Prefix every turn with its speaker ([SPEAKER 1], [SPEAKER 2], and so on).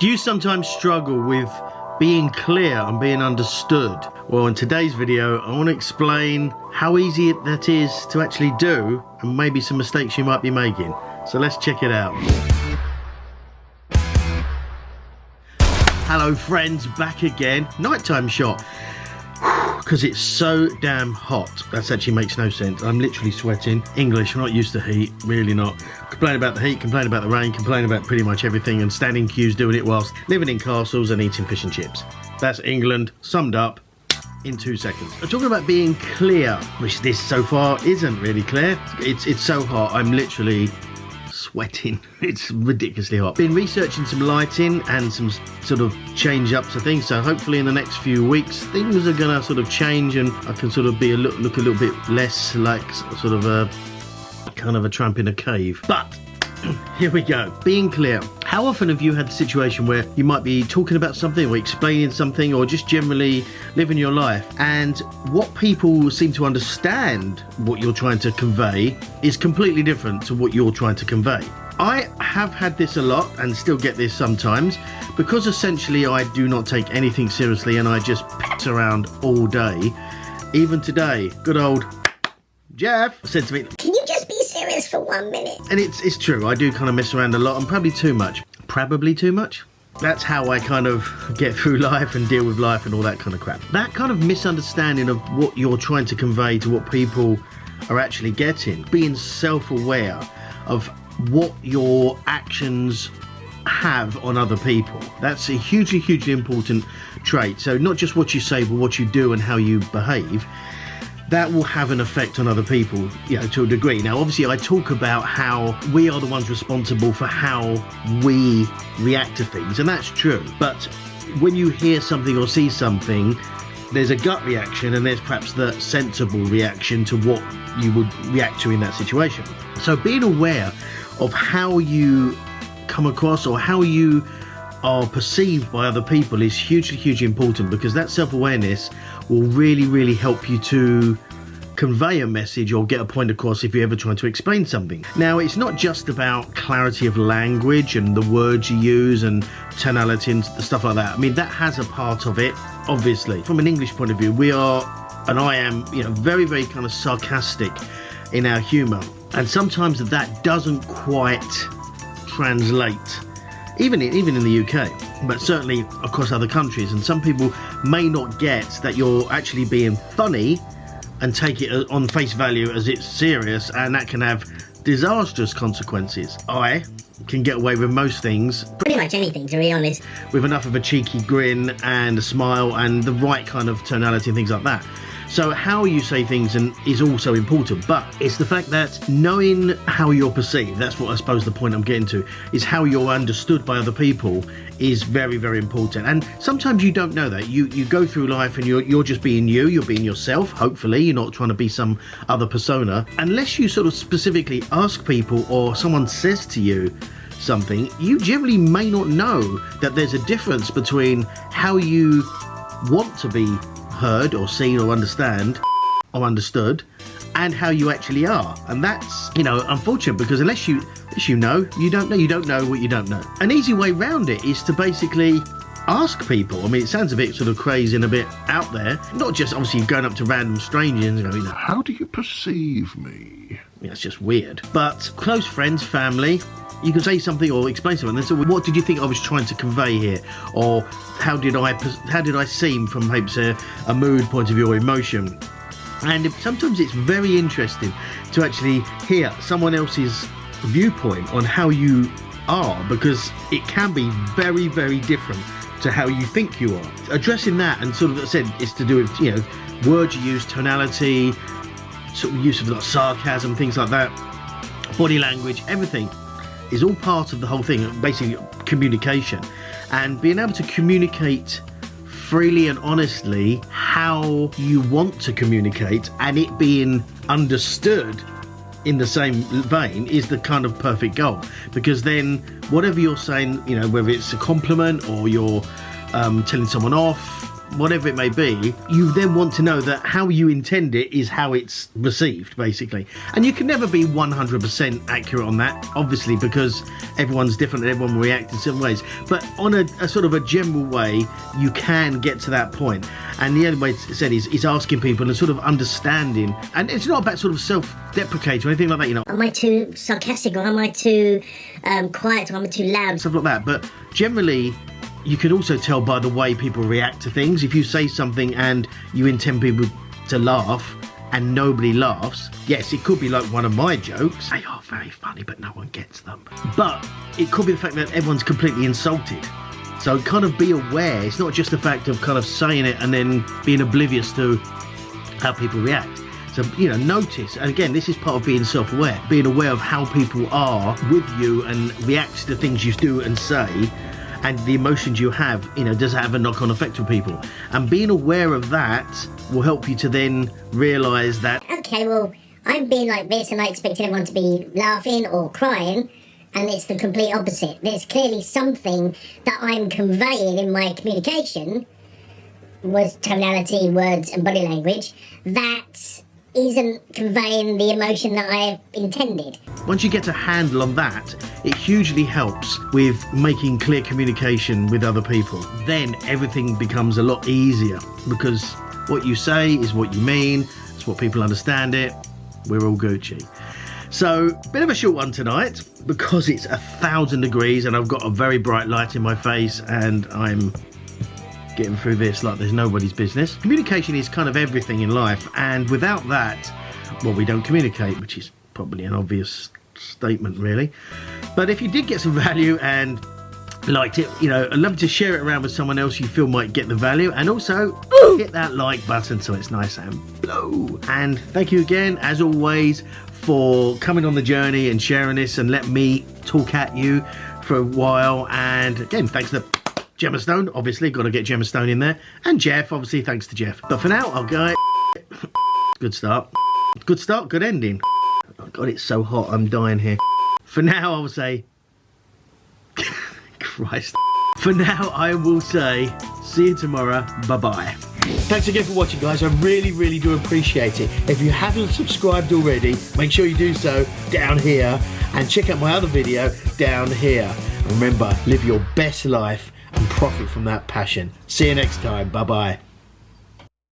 [SPEAKER 1] Do you sometimes struggle with being clear and being understood? Well, in today's video, I want to explain how easy that is to actually do and maybe some mistakes you might be making. So let's check it out. Hello friends, back again. Nighttime shot. Because it's so damn hot. That actually makes no sense. I'm literally sweating. English, I'm not used to heat, really not. Complain about the heat, complain about the rain, complain about pretty much everything, and standing queues doing it whilst living in castles and eating fish and chips. That's England summed up in 2 seconds. I'm talking about being clear, which this so far isn't really clear. It's so hot, I'm literally sweating. It's ridiculously hot. Been researching some lighting and some sort of change ups of things, so hopefully in the next few weeks things are gonna sort of change and I can sort of be look a little bit less like sort of a kind of a tramp in a cave. But here we go. Being clear. How often have you had the situation where you might be talking about something or explaining something or just generally living your life, and what people seem to understand what you're trying to convey is completely different to what you're trying to convey? I have had this a lot and still get this sometimes, because essentially I do not take anything seriously and I just piss around all day. Even today, good old Jeff said to me,
[SPEAKER 2] "Can you just be serious for 1 minute?"
[SPEAKER 1] And it's true, I do kind of mess around a lot, and probably too much. Probably too much. That's how I kind of get through life and deal with life and all that kind of crap. That kind of misunderstanding of what you're trying to convey to what people are actually getting. Being self-aware of what your actions have on other people. That's a hugely, hugely important trait. So not just what you say, but what you do and how you behave. That will have an effect on other people, you know, to a degree. Now, obviously, I talk about how we are the ones responsible for how we react to things, and that's true. But when you hear something or see something, there's a gut reaction and there's perhaps the sensible reaction to what you would react to in that situation. So being aware of how you come across or how you are perceived by other people is hugely, hugely important, because that self-awareness will really, really help you to convey a message or get a point across if you're ever trying to explain something. Now, it's not just about clarity of language and the words you use and tonality and stuff like that. I mean, that has a part of it, obviously. From an English point of view, we are, and I am, you know, very, very kind of sarcastic in our humour. And sometimes that doesn't quite translate, even in the UK, but certainly across other countries. And some people may not get that you're actually being funny and take it on face value as it's serious, and that can have disastrous consequences. I can get away with most things,
[SPEAKER 2] Pretty much anything, to be honest.
[SPEAKER 1] with enough of a cheeky grin and a smile and the right kind of tonality and things like that. So how you say things is also important, but it's the fact that knowing how you're perceived, that's what I suppose the point I'm getting to, is how you're understood by other people is very, very important. And sometimes you don't know that. You go through life and you're just being you're being yourself, hopefully. You're not trying to be some other persona. Unless you sort of specifically ask people or someone says to you something, you generally may not know that there's a difference between how you want to be heard or seen or understood and how you actually are. And that's, you know, unfortunate, because unless you know, you don't know what you don't know. An easy way around it is to basically ask people. I mean, it sounds a bit sort of crazy and a bit out there, not just obviously going up to random strangers and going,
[SPEAKER 3] "How do you perceive me?"
[SPEAKER 1] Yeah, it's just weird. But close friends, family, you can say something or explain something. They say, well, what did you think I was trying to convey here? Or how did I seem from perhaps a mood point of view or emotion? And sometimes it's very interesting to actually hear someone else's viewpoint on how you are, because it can be very, very different to how you think you are. Addressing that, and sort of, as I said, is to do with, you know, words you use, tonality, sort of use of like sarcasm, things like that, body language, everything is all part of the whole thing, basically communication. And being able to communicate freely and honestly how you want to communicate, and it being understood in the same vein, is the kind of perfect goal. Because then whatever you're saying, you know, whether it's a compliment or you're telling someone off, whatever it may be, you then want to know that how you intend it is how it's received, basically. And you can never be 100% accurate on that, obviously, because everyone's different and everyone will react in certain ways. But on a sort of a general way, you can get to that point. And the only way it's said is asking people and sort of understanding. And it's not about sort of self-deprecating or anything like that, you know.
[SPEAKER 2] Am I too sarcastic, or am I too quiet, or am I too loud?
[SPEAKER 1] Stuff like that. But generally, you can also tell by the way people react to things. If you say something and you intend people to laugh and nobody laughs, yes, it could be like one of my jokes. They are very funny, but no one gets them. But it could be the fact that everyone's completely insulted. So kind of be aware. It's not just the fact of kind of saying it and then being oblivious to how people react. So, you know, notice, and again, this is part of being self-aware, being aware of how people are with you and react to the things you do and say, and the emotions you have, you know, does it have a knock-on effect with people? And being aware of that will help you to then realise that,
[SPEAKER 2] Okay, well, I'm being like this and I expect everyone to be laughing or crying, and it's the complete opposite. There's clearly something that I'm conveying in my communication, with tonality, words and body language, that isn't conveying the emotion that I intended.
[SPEAKER 1] once you get a handle on that, it hugely helps with making clear communication with other people. Then everything becomes a lot easier, because what you say is what you mean, it's what people understand it, we're all Gucci. So, bit of a short one tonight, because it's 1,000 degrees and I've got a very bright light in my face and I'm getting through this like there's nobody's business. Communication is kind of everything in life, and without that, well, we don't communicate, which is probably an obvious statement, really. But if you did get some value and liked it, you know, I'd love to share it around with someone else you feel might get the value, and also hit that like button so it's nice and blue. And thank you again, as always, for coming on the journey and sharing this and let me talk at you for a while. And again, thanks to Gemma Stone, obviously, got to get Gemma Stone in there. And Jeff, obviously, thanks to Jeff. But for now, I'll go. Good start. Good start, good ending. Oh God, it's so hot, I'm dying here. For now, I will say... Christ. For now, I will say, see you tomorrow. Bye-bye. Thanks again for watching, guys. I really, really do appreciate it. If you haven't subscribed already, make sure you do so down here. And check out my other video down here. And remember, live your best life and profit from that passion. See you next time. Bye-bye.